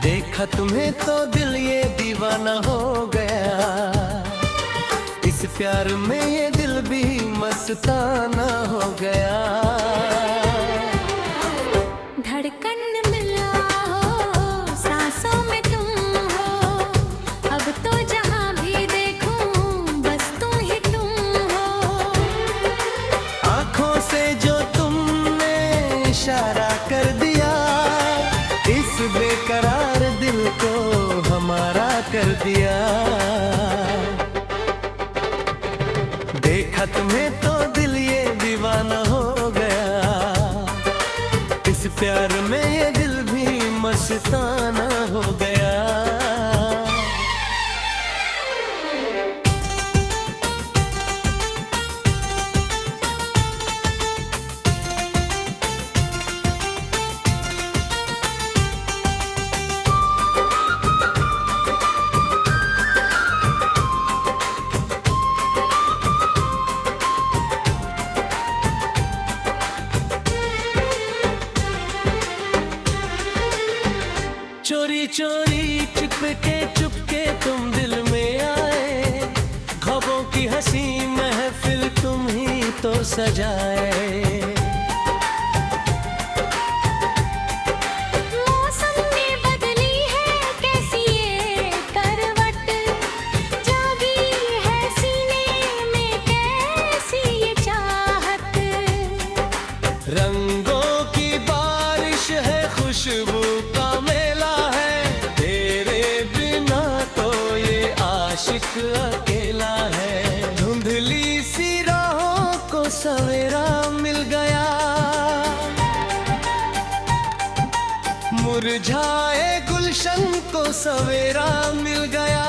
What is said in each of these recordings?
देखा तुम्हें तो दिल ये दीवाना हो गया, इस प्यार में ये दिल भी मस्ताना हो गया। धड़कन मिला हो सांसों में तुम हो, अब तो जहां भी देखूं बस तुम ही तुम हो। आँखों से जो तुमने इशारा कर दिया, इस बेकरार दिल को हमारा कर दिया। देखा तुम्हें तो दिल ये दीवाना हो गया, इस प्यार में ये दिल भी मस्ताना हो गया। चोरी चोरी चुपके चुपके तुम दिल में आए, ख्वाबों की हंसी महफिल तुम ही तो सजाए। मौसम ने बदली है कैसी ये करवट, जागी है सीने में कैसी ये चाहत। रंगों की बारिश है, खुशबू का मेला है, तेरे बिना तो ये आशिक अकेला है। धुंधली सी राहों को सवेरा मिल गया, मुरझाए गुलशन को सवेरा मिल गया।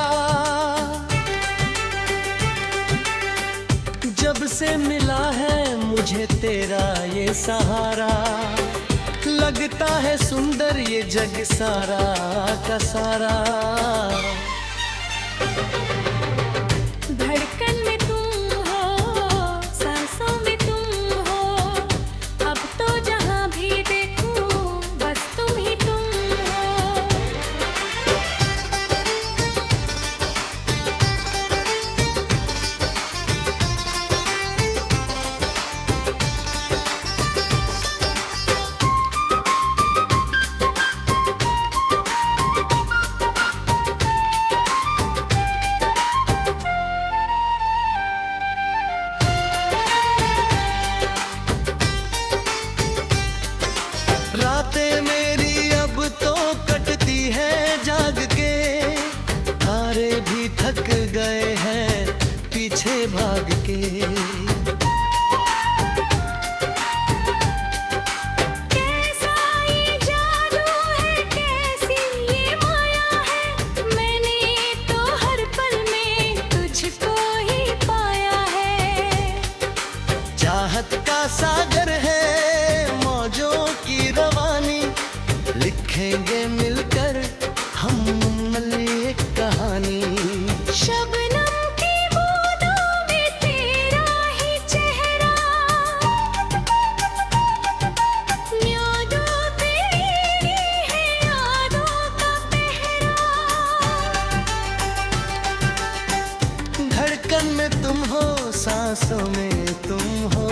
जब से मिला है मुझे तेरा ये सहारा, लगता है सुंदर ये जग सारा का सारा। धड़कन में तुम हो सांसों में तुम हो, अब तो जहां भी देखूं बस तुम ही तुम हो। रातें मेरी अब तो कटती है जाग के, तारे भी थक गए हैं पीछे भाग के। कैसा ये जादू है कैसी ये माया है, मैंने तो हर पल में तुझको ही पाया है। चाहत का सागर है मौजों की रवानी, लिखेंगे मिलकर हम एक कहानी। शबनम की बूंदों में तेरा ही चेहरा, यादों तेरी है यादों का पहरा। धड़कन में तुम हो सांसों में तुम हो,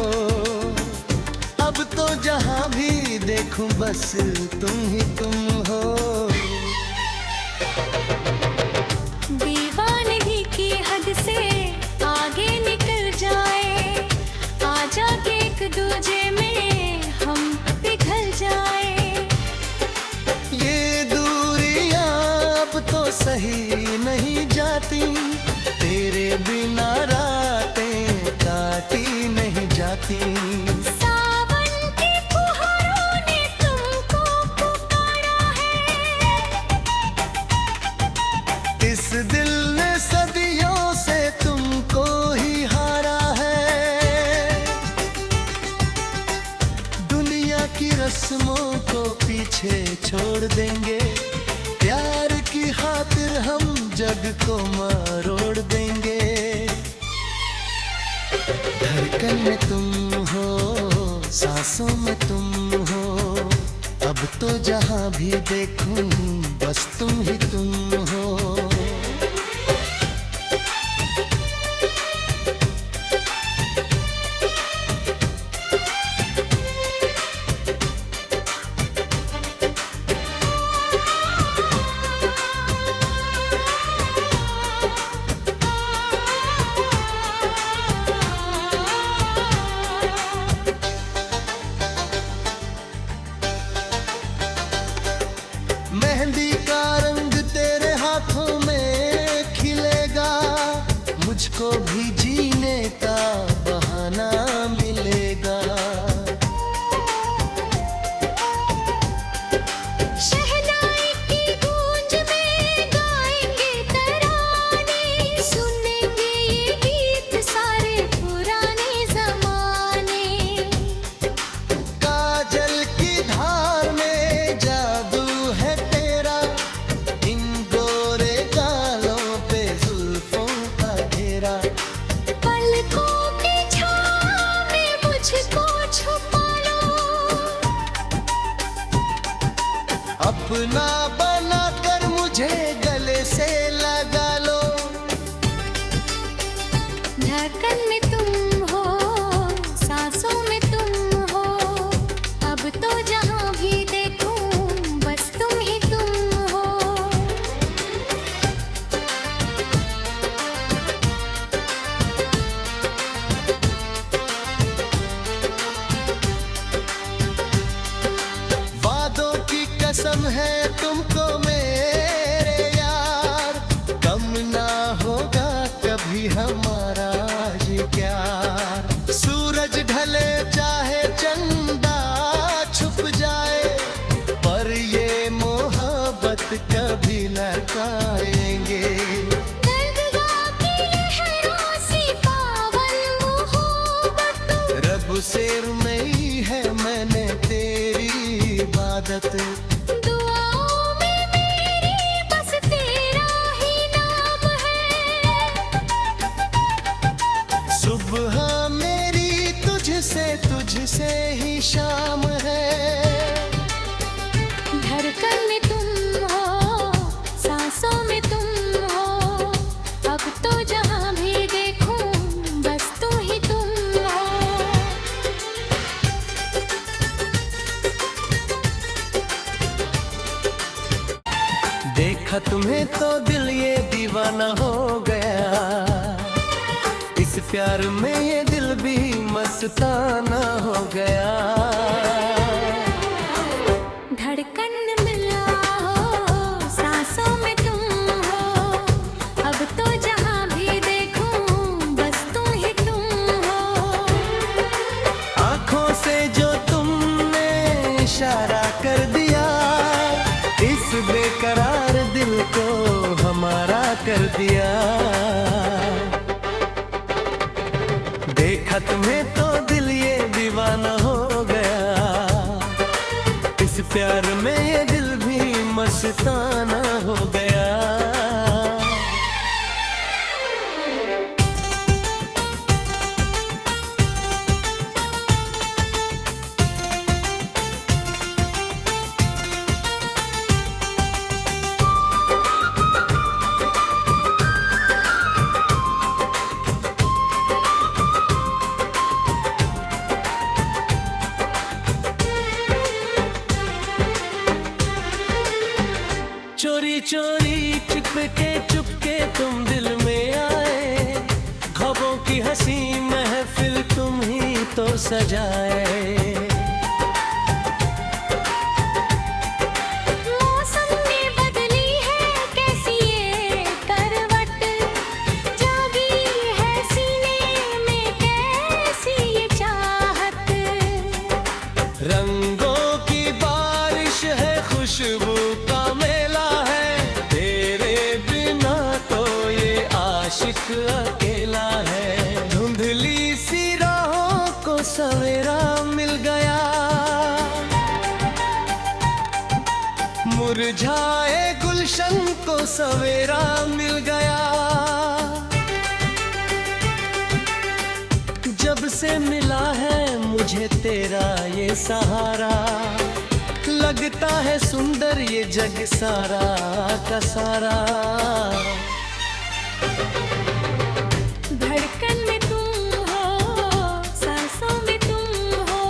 अब तो जहां भी देखूं बस तुम ही तुम हो। दीवानगी की हद से आगे निकल जाए, आजा के एक दूजे में हम पिघल जाए। ये दूरियां अब तो सही नहीं जाती, तेरे बिना रातें काटी नहीं जाती। सावन की फुहारों ने तुमको पुकारा है, इस दिल ने सदियों से तुमको ही हारा है। दुनिया की रस्मों को पीछे छोड़ देंगे, प्यार की खातिर हम जग को मरोड़ देंगे। धड़कन में तुम हो सांसों में तुम हो, अब तो जहां भी देखूं बस तुम ही तुम हो। मेहंदी का रंग तेरे हाथों में खिलेगा, मुझको भी जीने का बहाना मिलेगा। शहनाई की गूंज में गाएंगे तराने, सुनेंगे ये गीत सारे पुराने जमाने। काजल की धार में जादू है तेरा, इन गोरे गालों पे जुल्फों का घेरा। पलकों की छाँव में मुझको छुपा लो, अपना बना कर मुझे गले से लगा लो। धड़कन में तुम हो, सांसों में तुम हो, अब तो जहाँ भी देखूं बस तुम ही तुम हो। वादों की कसम है तुमको मेरे यार, कम ना होगा कभी हमारा ये प्यार। सूरज ढले चाहे चंदा छुप जाए, पर ये मोहब्बत कभी न पाएंगे। दर्दगाह की लहरों सी पावन मोहब्बत, रब से नहीं है मैंने तेरी इबादत। दुआओं में मेरी बस तेरा ही नाम है। सुबह मेरी तुझसे ही शाम है। धड़कन में तुम हो, सांसों में तुम हो, अब तो जहाँ भी देखूं बस तुम ही तुम हो। देखा तुम्हें तो दिल ये दीवाना हो गया, इस प्यार में ये दिल भी मस्ताना हो गया। धड़कन मिला हो, सांसों में तुम हो, अब तो जहाँ भी देखूं बस तुम ही तुम हो। आँखों से जो तुमने इशारा कर दिया, इस बेकरार दिल को हमारा कर दिया। देखा तुम्हें तो दिल ये दीवाना हो गया, इस प्यार में ये दिल भी मस्ताना हो गया। चोरी चोरी चुपके चुपके तुम दिल में आए, ख्वाबों की हंसी महफिल तुम ही तो सजाए। मौसम में बदली है कैसी ये करवट, जागी है सीने में कैसी ये चाहत। रंगों की बारिश है, खुशबू का मेला है, तेरे बिना तो ये आशिक अकेला है। धुंधली सी राहों को सवेरा मिल गया, मुरझाए गुलशन को सवेरा मिल गया। जब से मिला है मुझे तेरा ये सहारा, लगता है सुंदर ये जग सारा का सारा। धड़कन में तुम हो, सांसों में तुम हो,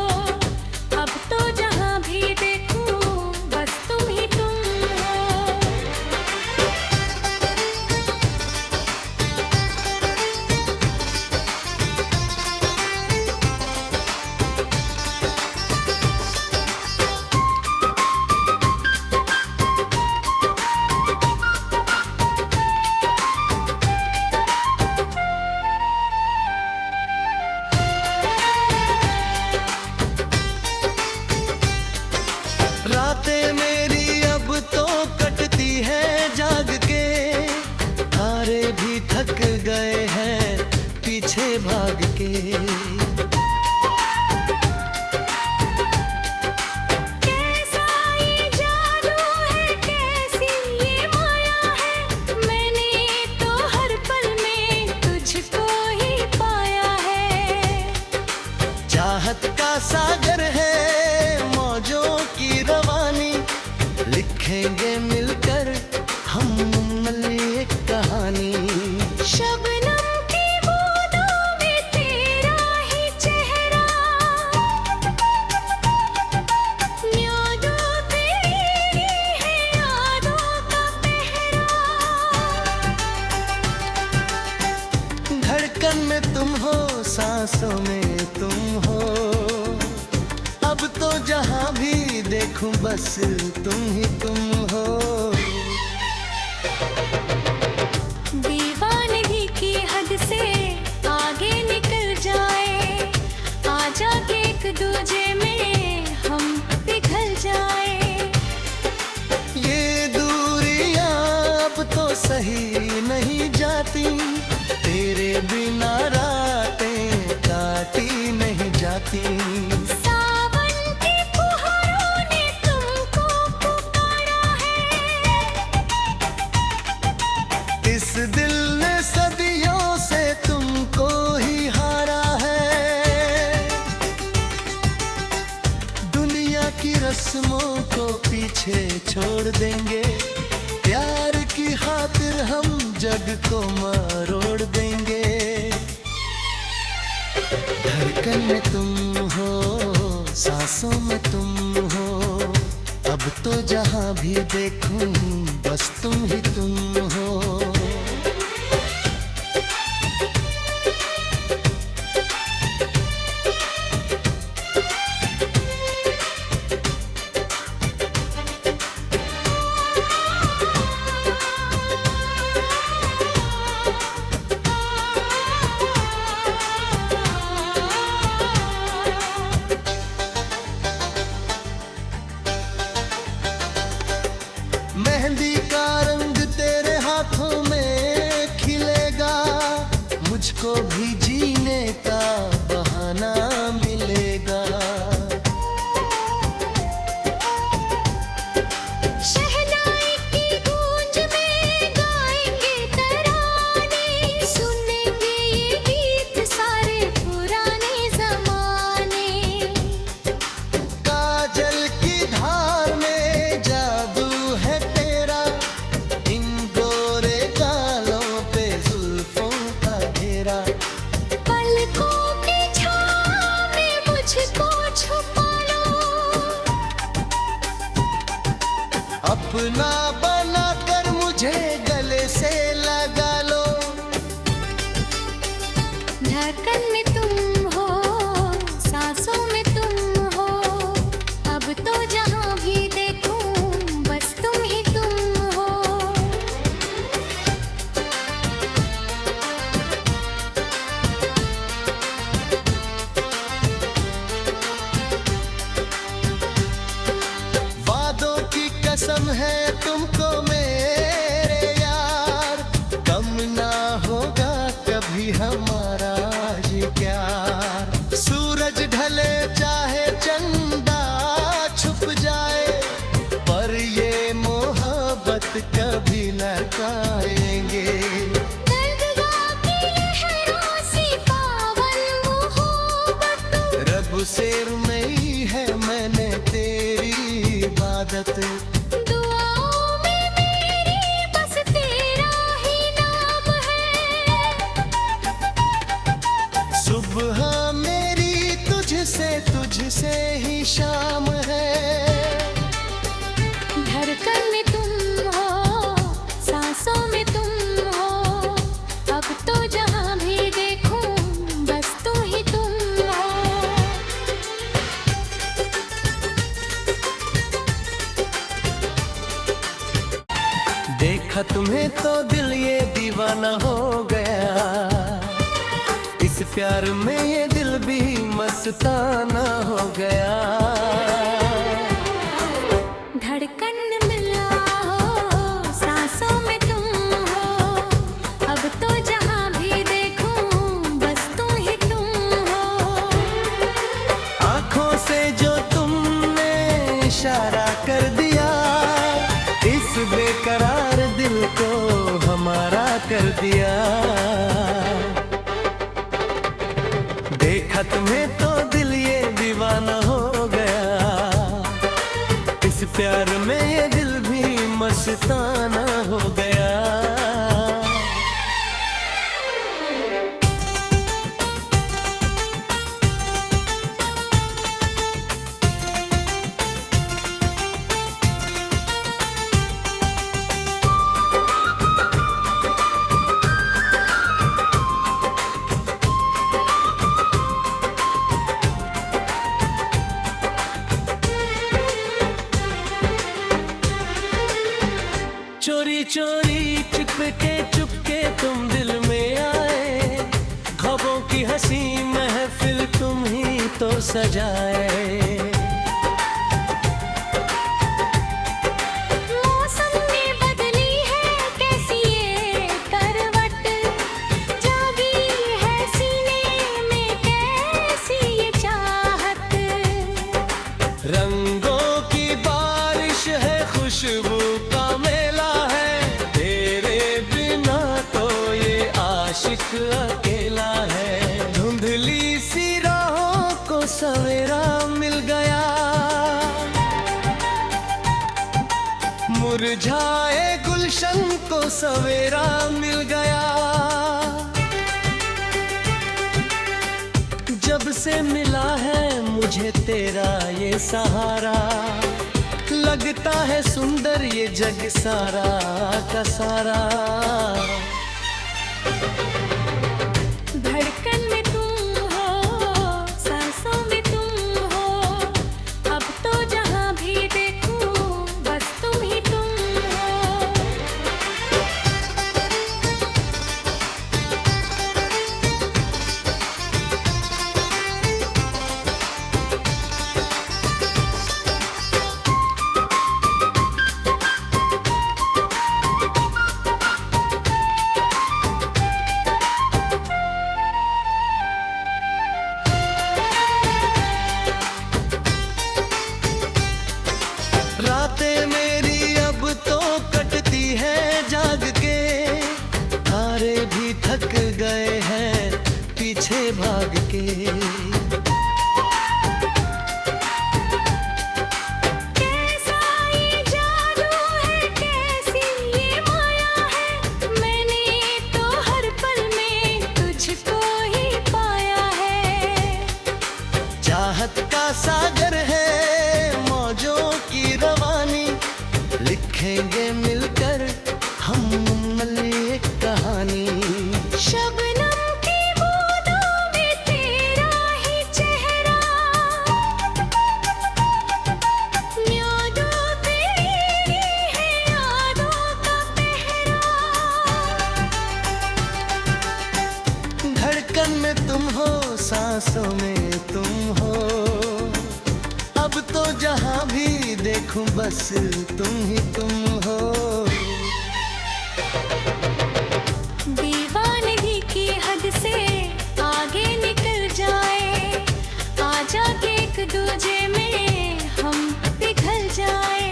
अब तो जहां भी देखूं बस तुम ही तुम हो। रातें मेरी अब तो कटती है जाग के, तारे भी थक गए हैं पीछे भाग के। कैसा ये जादू है, कैसी ये माया है, मैंने तो हर पल में तुझको ही पाया है। चाहत का सागर है मौजों की रवानी, लिखेंगे मिलकर हम एक कहानी। शबनम की बूंदों में तेरा ही चेहरा, यादों तेरी है यादों का पहरा। धड़कन में तुम हो, सांसों में तुम हो, अब तो जहां भी देखूं बस तुम ही तुम हो। दीवानगी की हद से आगे निकल जाए, आजा के एक दूजे में हम पिघल जाए। ये दूरियां अब तो सही नहीं जाती, तेरे बिना रातें काटी नहीं जाती। सावन की फुहारों ने तुमको पुकारा है, इस दिल ने सदियों से तुमको ही हारा है। दुनिया की रस्मों को पीछे छोड़ देंगे, प्यार की खातिर हम जग को मरोड़ देंगे। धड़कन में तुम हो, सांसों में तुम हो, अब तो जहां भी देखूं बस तुम ही तुम हो। मेहंदी का रंग तेरे हाथों में खिलेगा, मुझको भी जीने का बहाना मिलेगा। शहनाई की गूंज में गाएंगे तराने, सुनेंगे ये गीत सारे पुराने जमाने। काजल की धार में जादू है तेरा, इन गोरे गालों पे जुल्फों का घेरा। पलकों की छाँव में मुझको छुपा लो, अपना बना कर मुझे गले से लगा लो। धड़कन में तुम हो, सांसों में तुम हो, अब तो जहां भी देखूं बस तुम ही तुम हो। वादों की कसम है तुमको मेरे यार, कम ना होगा कभी हमारा ये प्यार। सूरज ढले चाहे चंदा छुप जाए, पर ये मोहब्बत कभी न पाएंगे। दर्दगाह की लहरों से पावन मोहब्बत, रब से नहीं है मैंने तेरी बात देखा तुम्हें तो दिल ये दीवाना हो गया, इस प्यार में ये दिल भी मस्ताना हो गया। धड़कन मिला हो सांसों में तुम हो, अब तो जहां भी देखूं बस तुम ही तुम हो। आँखों से जो तुमने इशारा कर दिया, इस बेकरार दिल को हमारा कर दिया। देखा तुम्हें तो दिल ये दीवाना हो गया, इस प्यार में ये दिल भी मस्ताना हो गया। चोरी चोरी चुपके तुम दिल में आए, ख्वाबों की हंसी महफिल तुम ही तो सजाए। मौसम ने बदली है कैसी ये करवट, जागी है सीने में कैसी ये चाहत। रंगों की बारिश है, खुशबू का मेला है, तेरे बिना तो ये आशिक अकेला है। धुंधली सी राहों को सवेरा मिल गया, मुरझाए गुलशन को सवेरा मिल गया। जब से मिला है मुझे तेरा ये सहारा, लगता है सुंदर ये जग सारा का सारा। धड़कन में तुम हो सांसों में तुम हो, अब तो जहां भी देखूं बस तुम ही तुम हो। रातें मेरी अब तो कटती है जाग के, तारे भी थक गए हैं पीछे भाग के। कैसा ये जादू है, कैसी ये माया है, मैंने तो हर पल में तुझको ही पाया है। चाहत का सागर है, मौजों की रवानी, लिखेंगे मिलकर हम एक कहानी। शबनम की बूंदों में तेरा ही चेहरा, यादों तेरी है यादों का पहरा। धड़कन में तुम हो सांसों में तुम हो, अब तो जहां भी देखूं बस तुम ही तुम हो। दीवानगी की हद से आगे निकल जाए, आजा के एक दूजे में हम पिघल जाए।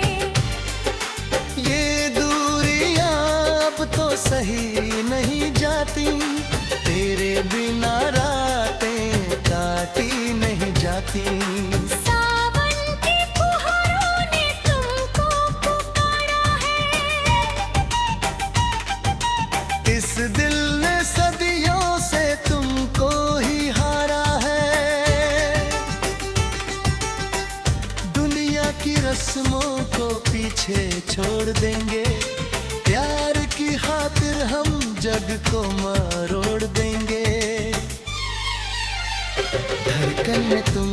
ये दूरियां अब तो सही नहीं जाती, तेरे बिना रातें काटी नहीं जाती। सावन की फुहारों ने तुमको पुकारा है, इस दिल ने सदियों से तुमको ही हारा है। दुनिया की रस्मों को पीछे छोड़ देंगे, प्यार की खातिर हम जग को मरोड़ देंगे। धड़कन में तुम